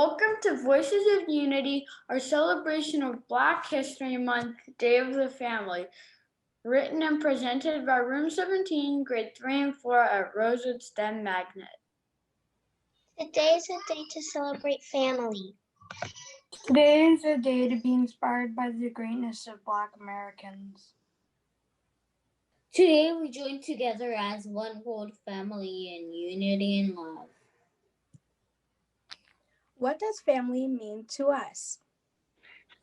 Welcome to Voices of Unity, our celebration of Black History Month, Day of the Family, written and presented by Room 17, Grade 3 and 4 at Rosewood STEM Magnet. Today is a day to celebrate family. Today is a day to be inspired by the greatness of Black Americans. Today we join together as one world family in unity and love. What does family mean to us?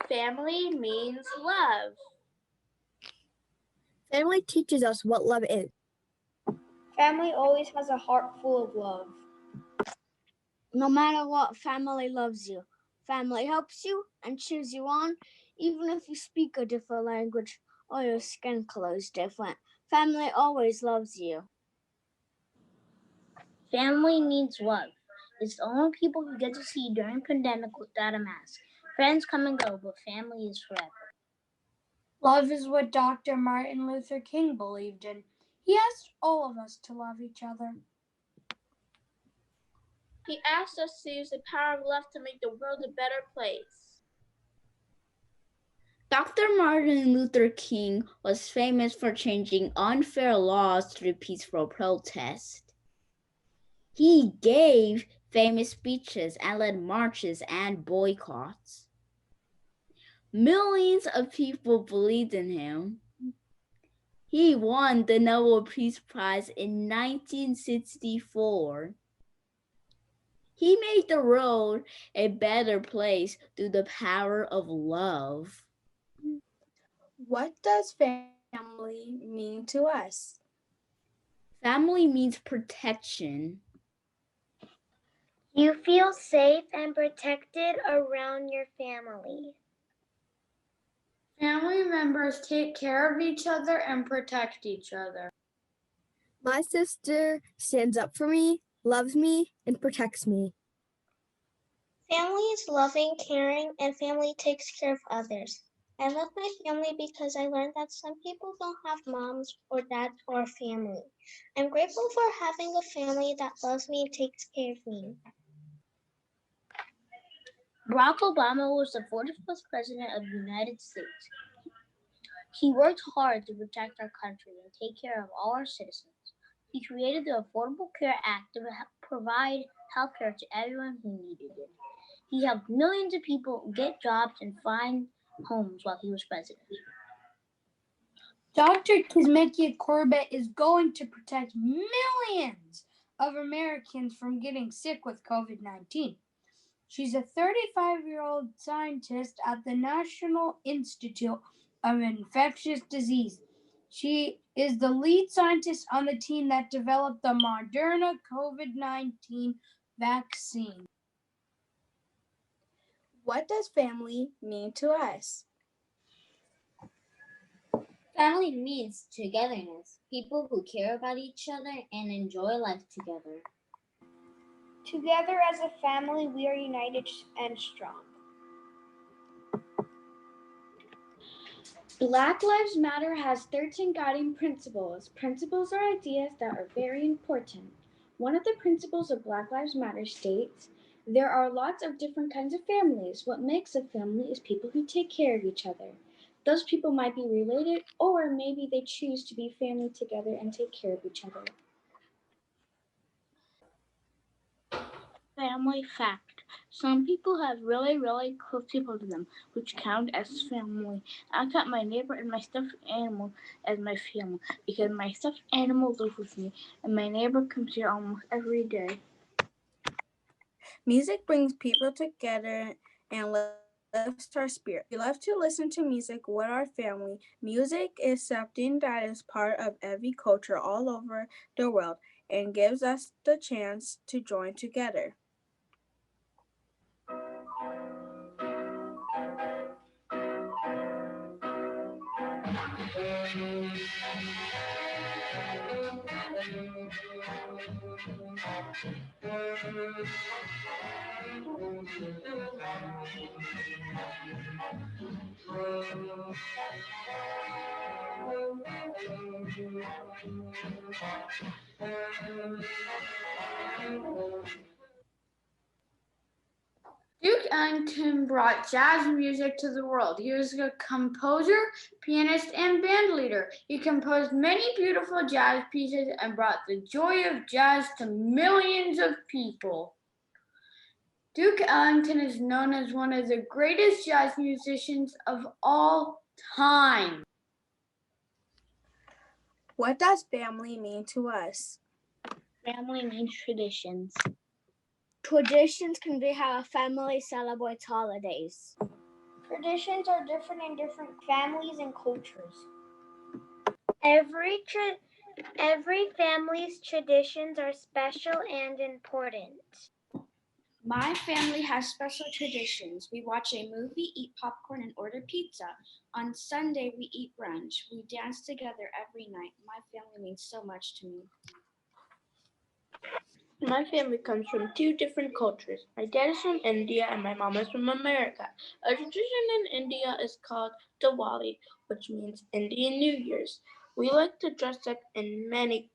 Family means love. Family teaches us what love is. Family always has a heart full of love. No matter what, family loves you. Family helps you and cheers you on, even if you speak a different language or your skin color is different. Family always loves you. Family needs love. It's the only people you get to see during pandemic without a mask. Friends come and go, but family is forever. Love is what Dr. Martin Luther King believed in. He asked all of us to love each other. He asked us to use the power of love to make the world a better place. Dr. Martin Luther King was famous for changing unfair laws through peaceful protest. He gave famous speeches and led marches and boycotts. Millions of people believed in him. He won the Nobel Peace Prize in 1964. He made the world a better place through the power of love. What does family mean to us? Family means protection. You feel safe and protected around your family. Family members take care of each other and protect each other. My sister stands up for me, loves me, and protects me. Family is loving, caring, and family takes care of others. I love my family because I learned that some people don't have moms or dads or family. I'm grateful for having a family that loves me and takes care of me. Barack Obama was the 41st president of the United States. He worked hard to protect our country and take care of all our citizens. He created the Affordable Care Act to provide health care to everyone who needed it. He helped millions of people get jobs and find homes while he was president. Dr. Kizzmekia Corbett is going to protect millions of Americans from getting sick with COVID-19. She's a 35-year-old scientist at the National Institute of Infectious Disease. She is the lead scientist on the team that developed the Moderna COVID-19 vaccine. What does family mean to us? Family means togetherness, people who care about each other and enjoy life together. Together as a family, we are united and strong. Black Lives Matter has 13 guiding principles. Principles are ideas that are very important. One of the principles of Black Lives Matter states, there are lots of different kinds of families. What makes a family is people who take care of each other. Those people might be related, or maybe they choose to be family together and take care of each other. Family fact. Some people have really, really close people to them, which count as family. I count my neighbor and my stuffed animal as my family because my stuffed animal lives with me and my neighbor comes here almost every day. Music brings people together and lifts our spirit. We love to listen to music with our family. Music is something that is part of every culture all over the world and gives us the chance to join together. Ellington brought jazz music to the world. He was a composer, pianist, and band leader. He composed many beautiful jazz pieces and brought the joy of jazz to millions of people. Duke Ellington is known as one of the greatest jazz musicians of all time. What does family mean to us? Family means traditions. Traditions can be how a family celebrates holidays. Traditions are different in different families and cultures. Every family's traditions are special and important. My family has special traditions. We watch a movie, eat popcorn, and order pizza. On Sunday, we eat brunch. We dance together every night. My family means so much to me. My family comes from two different cultures. My dad is from India and my mom is from America. A tradition in India is called Diwali, which means Indian New Year's. We like to dress up in many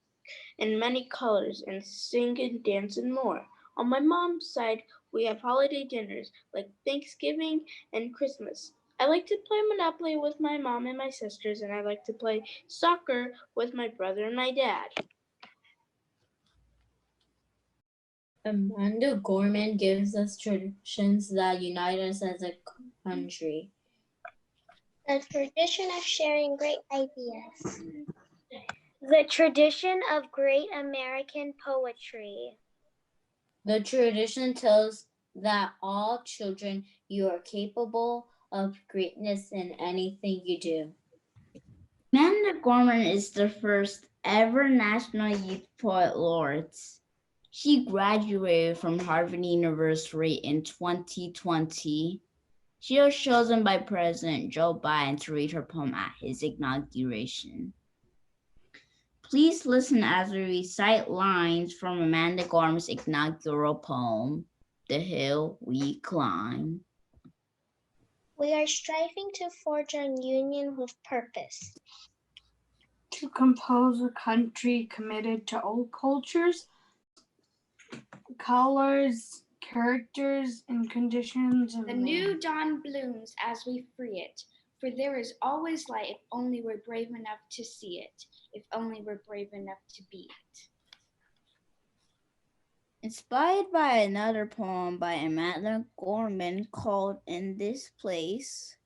colors and sing and dance and more. On my mom's side, we have holiday dinners like Thanksgiving and Christmas. I like to play Monopoly with my mom and my sisters, and I like to play soccer with my brother and my dad. Amanda Gorman gives us traditions that unite us as a country. The tradition of sharing great ideas. The tradition of great American poetry. The tradition tells that all children, you are capable of greatness in anything you do. Amanda Gorman is the first ever National Youth Poet Laureate. She graduated from Harvard University in 2020. She was chosen by President Joe Biden to read her poem at his inauguration. Please listen as we recite lines from Amanda Gorman's inaugural poem, The Hill We Climb. We are striving to forge a union with purpose. To compose a country committed to all cultures, colors, characters, and conditions of The man. new dawn blooms as we free it, for there is always light if only we're brave enough to see it, if only we're brave enough to be it. Inspired by another poem by Amanda Gorman called In This Place,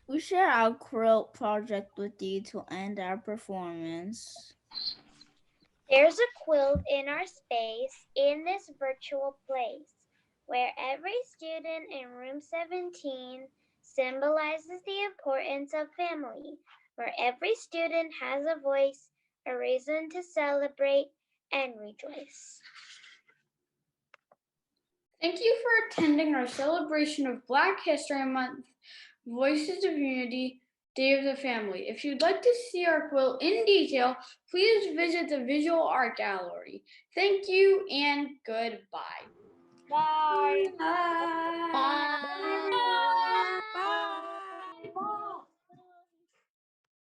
we share our quilt project with you to end our performance. There's a quilt in our space in this virtual place, where every student in room 17 symbolizes the importance of family, where every student has a voice, a reason to celebrate and rejoice. Thank you for attending our celebration of Black History Month, Voices of Unity, Day of the Family. If you'd like to see our quilt in detail, please visit the Visual Art Gallery. Thank you and goodbye. Bye. Bye. Bye.